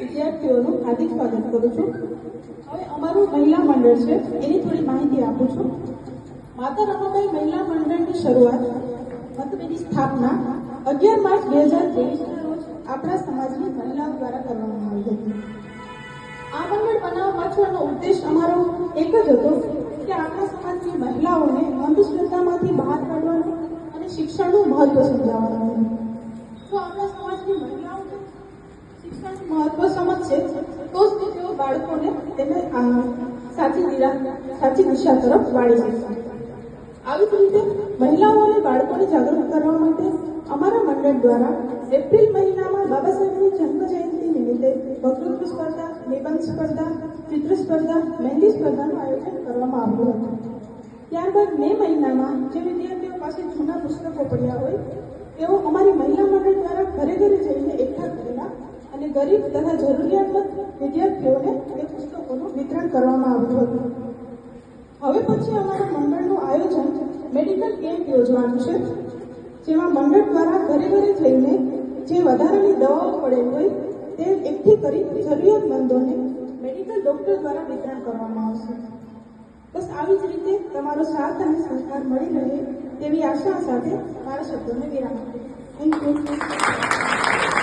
વિદ્યાર્થીઓનું હાર્દિક સ્વાગત કરું છું। હવે અમારું મહિલા મંડળ છે એની થોડી માહિતી આપું છું। માતા રમાબાઈ મહિલા મંડળની શરૂઆત મતલબ એની સ્થાપના 11 માર્ચ 2023ના રોજ આપણા સમાજની મહિલાઓ દ્વારા કરવામાં આવી હતી। આ મંડળ બનાવવા પાછળનો ઉદ્દેશ અમારો એક જ હતો કે આપણા સમાજની મહિલાઓને અંધશ્રદ્ધામાંથી બહાર કાઢવાનું અને શિક્ષણનું મહત્વ સમજાવવાનું હતું। જો આપણા સમાજની મહિલાઓને શિક્ષણનું મહત્વ સમજશે તો જ તેઓ બાળકોને તેને સાચી દિશા તરફ વાળી શકશે। આવી જ રીતે મહિલાઓ અને બાળકોને જાગૃત કરવા માટે અમારા મંડળ દ્વારા એપ્રિલ મહિનામાં બાબા સાહેબની જન્મ જયંતિ નિમિત્તે વક્તૃત્વ સ્પર્ધા, નિબંધ સ્પર્ધા, ચિત્ર સ્પર્ધા, મહેંદી સ્પર્ધાનું આયોજન કરવામાં આવ્યું હતું। ત્યારબાદ મે મહિનામાં જે વિદ્યાર્થીઓ પાસે જૂના પુસ્તકો પડ્યા હોય તેઓ અમારી મહિલા મંડળ દ્વારા ઘરે ઘરે જઈને એકઠા કરેલા અને ગરીબ તથા જરૂરિયાતમંદ વિદ્યાર્થીઓને તે પુસ્તકોનું વિતરણ કરવામાં આવ્યું હતું। હવે પછી અમારા મંડળનું આયોજન મેડિકલ કેમ્પ યોજવાનું છે, જેમાં મંડળ દ્વારા ઘરે ઘરે જઈને જે વધારાની દવાઓ પડેલ હોય તે એકઠી કરી જરૂરિયાતમંદોને મેડિકલ ડોક્ટર દ્વારા વિતરણ કરવામાં આવશે। બસ આવી જ રીતે તમારો સાથ અને સહકાર મળી રહે તેવી આશા સાથે મારા શબ્દોને વિરામ આપું છું। Thank you.